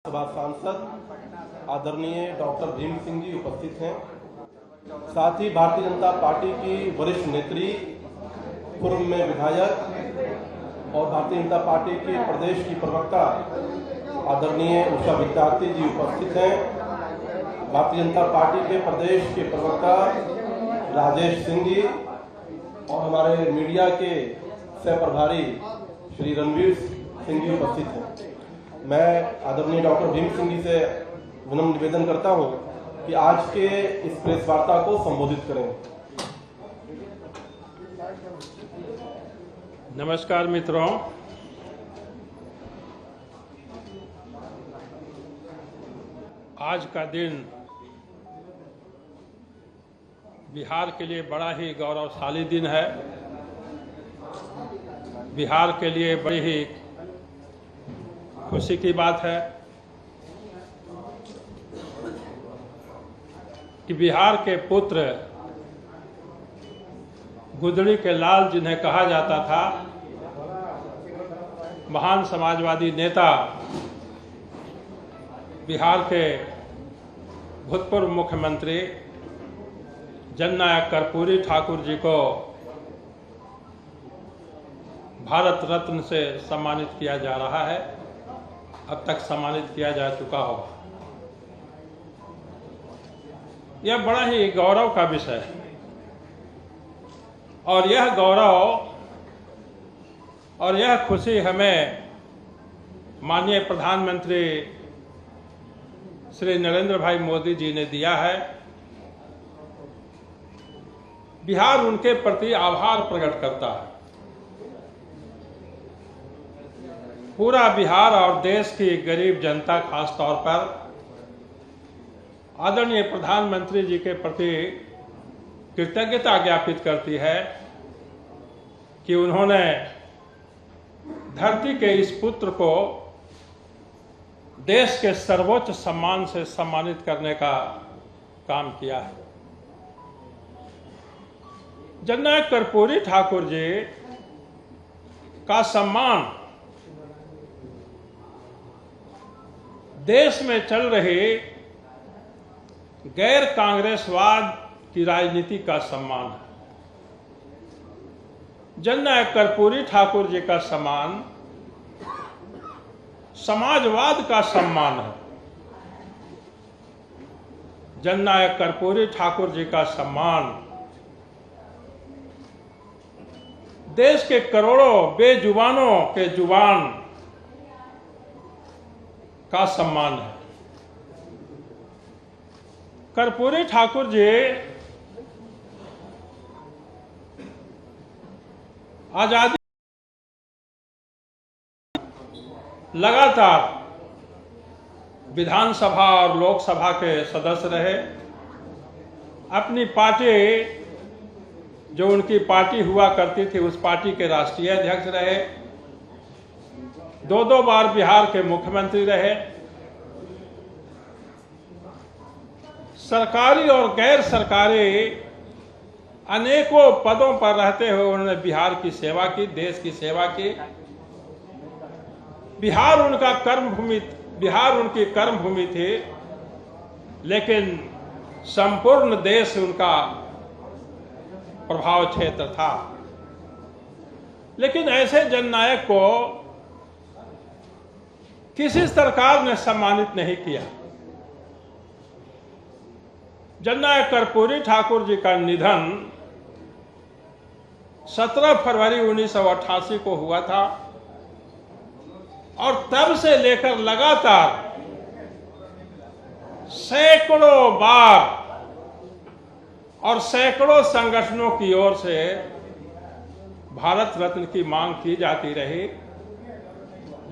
सभा सांसद आदरणीय डॉक्टर भीम सिंह जी उपस्थित हैं। साथ ही भारतीय जनता पार्टी की वरिष्ठ नेत्री, पूर्व में विधायक और भारतीय जनता पार्टी के प्रदेश की प्रवक्ता आदरणीय उषा विद्यार्थी जी उपस्थित हैं। भारतीय जनता पार्टी के प्रदेश के प्रवक्ता राजेश सिंह जी और हमारे मीडिया के सह प्रभारी श्री रणवीर सिंह जी उपस्थित हैं। मैं आदरणीय डॉक्टर भीम सिंह जी से विनम्र निवेदन करता हूं कि आज के इस प्रेस वार्ता को संबोधित करें। नमस्कार मित्रों, आज का दिन बिहार के लिए बड़ा ही गौरवशाली दिन है। बिहार के लिए बड़ी ही खुशी की बात है कि बिहार के पुत्र गुदड़ी के लाल जिन्हें कहा जाता था, महान समाजवादी नेता, बिहार के भूतपूर्व मुख्यमंत्री जननायक कर्पूरी ठाकुर जी को भारत रत्न से सम्मानित किया जा रहा है। अब तक सम्मानित किया जा चुका होगा। यह बड़ा ही गौरव का विषय है और यह गौरव और यह खुशी हमें माननीय प्रधानमंत्री श्री नरेंद्र भाई मोदी जी ने दिया है। बिहार उनके प्रति आभार प्रकट करता है। पूरा बिहार और देश की गरीब जनता खास तौर पर आदरणीय प्रधानमंत्री जी के प्रति कृतज्ञता ज्ञापित करती है कि उन्होंने धरती के इस पुत्र को देश के सर्वोच्च सम्मान से सम्मानित करने का काम किया है। जननायक कर्पूरी ठाकुर जी का सम्मान देश में चल रही गैर कांग्रेसवाद की राजनीति का सम्मान है। जननायक कर्पूरी ठाकुर जी का सम्मान समाजवाद का सम्मान है। जननायक कर्पूरी ठाकुर जी का सम्मान देश के करोड़ों बेजुबानों के जुबान का सम्मान है। कर्पूरी ठाकुर जी आजादी लगातार विधानसभा और लोकसभा के सदस्य रहे। अपनी पार्टी, जो उनकी पार्टी हुआ करती थी, उस पार्टी के राष्ट्रीय अध्यक्ष रहे। दो बार बिहार के मुख्यमंत्री रहे। सरकारी और गैर सरकारी अनेकों पदों पर रहते हुए उन्होंने बिहार की सेवा की, देश की सेवा की। बिहार उनकी कर्मभूमि थी, लेकिन संपूर्ण देश उनका प्रभाव क्षेत्र था। लेकिन ऐसे जननायक को किसी सरकार ने सम्मानित नहीं किया। जननायक कर्पूरी ठाकुर जी का निधन 17 फरवरी 1988 को हुआ था और तब से लेकर लगातार सैकड़ों बार और सैकड़ों संगठनों की ओर से भारत रत्न की मांग की जाती रही,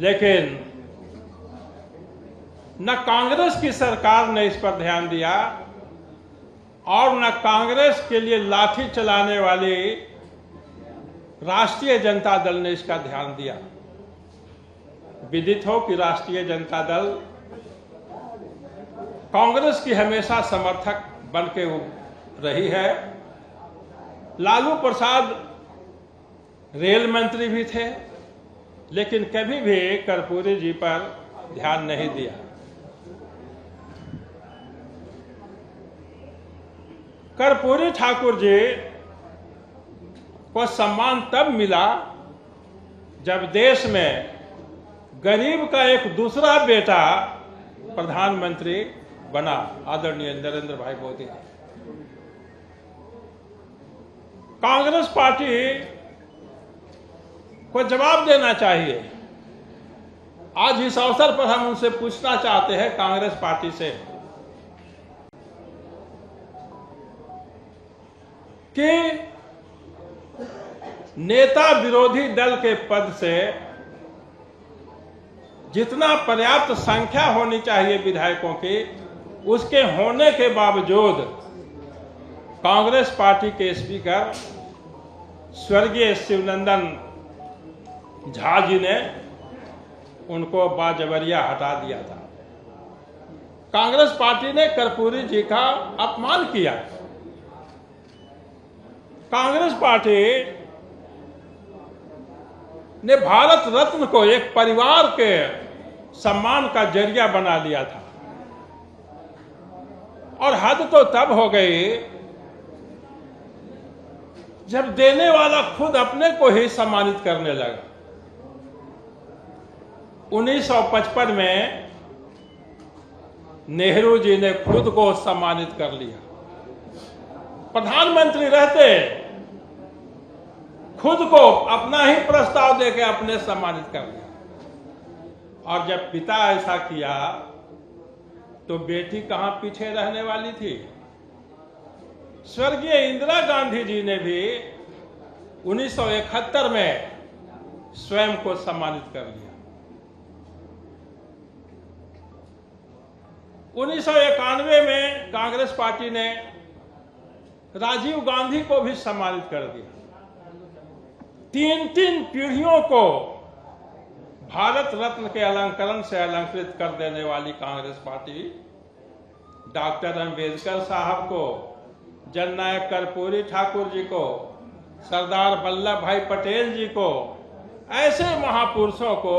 लेकिन न कांग्रेस की सरकार ने इस पर ध्यान दिया और न कांग्रेस के लिए लाठी चलाने वाली राष्ट्रीय जनता दल ने इसका ध्यान दिया। विदित हो कि राष्ट्रीय जनता दल कांग्रेस की हमेशा समर्थक बन के रही है। लालू प्रसाद रेल मंत्री भी थे, लेकिन कभी भी कर्पूरी जी पर ध्यान नहीं दिया। कर्पूरी ठाकुर जी को सम्मान तब मिला जब देश में गरीब का एक दूसरा बेटा प्रधानमंत्री बना, आदरणीय नरेंद्र भाई मोदी। कांग्रेस पार्टी को जवाब देना चाहिए। आज इस अवसर पर हम उनसे पूछना चाहते हैं, कांग्रेस पार्टी से, कि नेता विरोधी दल के पद से जितना पर्याप्त संख्या होनी चाहिए विधायकों की, उसके होने के बावजूद कांग्रेस पार्टी के स्पीकर स्वर्गीय शिवनंदन झा जी ने उनको बाजबरिया हटा दिया था। कांग्रेस पार्टी ने कर्पूरी जी का अपमान किया। कांग्रेस पार्टी ने भारत रत्न को एक परिवार के सम्मान का जरिया बना लिया था, और हद तो तब हो गई जब देने वाला खुद अपने को ही सम्मानित करने लगा। 1955 में नेहरू जी ने खुद को सम्मानित कर लिया। प्रधानमंत्री रहते खुद को अपना ही प्रस्ताव देके अपने सम्मानित कर लिया। और जब पिता ऐसा किया तो बेटी कहां पीछे रहने वाली थी। स्वर्गीय इंदिरा गांधी जी ने भी 1971 में स्वयं को सम्मानित कर लिया। 1991 में कांग्रेस पार्टी ने राजीव गांधी को भी सम्मानित कर दिया। 3 पीढ़ियों को भारत रत्न के अलंकरण से अलंकृत कर देने वाली कांग्रेस पार्टी डॉक्टर अंबेडकर साहब को, जननायक कर्पूरी ठाकुर जी को, सरदार वल्लभ भाई पटेल जी को, ऐसे महापुरुषों को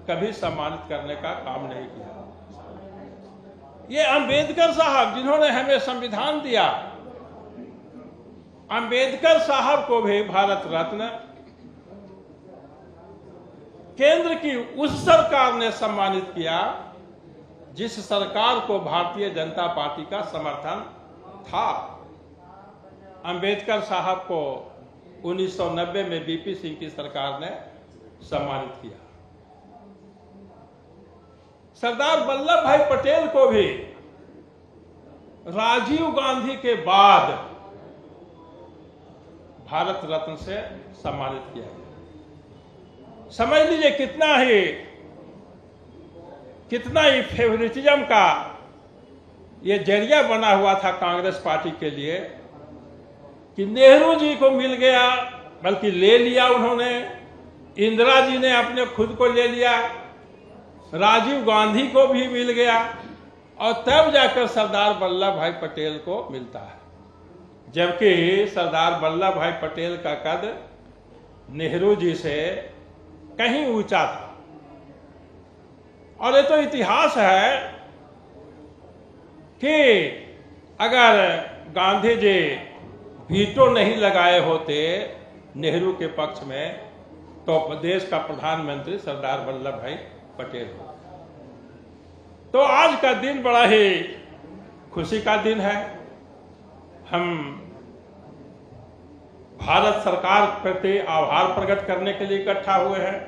कभी सम्मानित करने का काम नहीं किया। ये अंबेडकर साहब जिन्होंने हमें संविधान दिया, अंबेडकर साहब को भी भारत रत्न केंद्र की उस सरकार ने सम्मानित किया जिस सरकार को भारतीय जनता पार्टी का समर्थन था। अंबेडकर साहब को 1990 में बीपी सिंह की सरकार ने सम्मानित किया। सरदार वल्लभ भाई पटेल को भी राजीव गांधी के बाद भारत रत्न से सम्मानित किया गया। समझ लीजिए कितना ही फेवरेटिज्म का ये जरिया बना हुआ था कांग्रेस पार्टी के लिए कि नेहरू जी को मिल गया, बल्कि ले लिया उन्होंने, इंदिरा जी ने अपने खुद को ले लिया, राजीव गांधी को भी मिल गया, और तब जाकर सरदार वल्लभ भाई पटेल को मिलता है। जबकि सरदार वल्लभ भाई पटेल का कद नेहरू जी से कहीं ऊंचा था। और ये तो इतिहास है कि अगर गांधी जी वीटो नहीं लगाए होते नेहरू के पक्ष में, तो देश का प्रधानमंत्री सरदार वल्लभ भाई पटेल हो। तो आज का दिन बड़ा ही खुशी का दिन है। हम भारत सरकार प्रति आभार प्रकट करने के लिए इकट्ठा हुए हैं।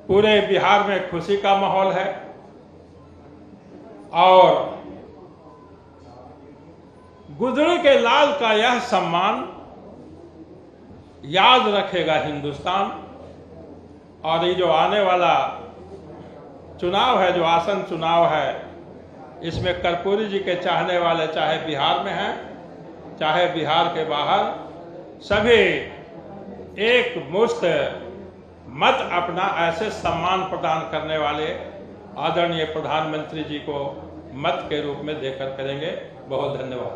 पूरे बिहार में खुशी का माहौल है और गुदड़ी के लाल का यह सम्मान याद रखेगा हिंदुस्तान। और ये जो आने वाला चुनाव है, जो आसन चुनाव है, इसमें कर्पूरी जी के चाहने वाले चाहे बिहार में हैं चाहे बिहार के बाहर, सभी एक मुश्त मत अपना ऐसे सम्मान प्रदान करने वाले आदरणीय प्रधानमंत्री जी को मत के रूप में देकर करेंगे। बहुत धन्यवाद।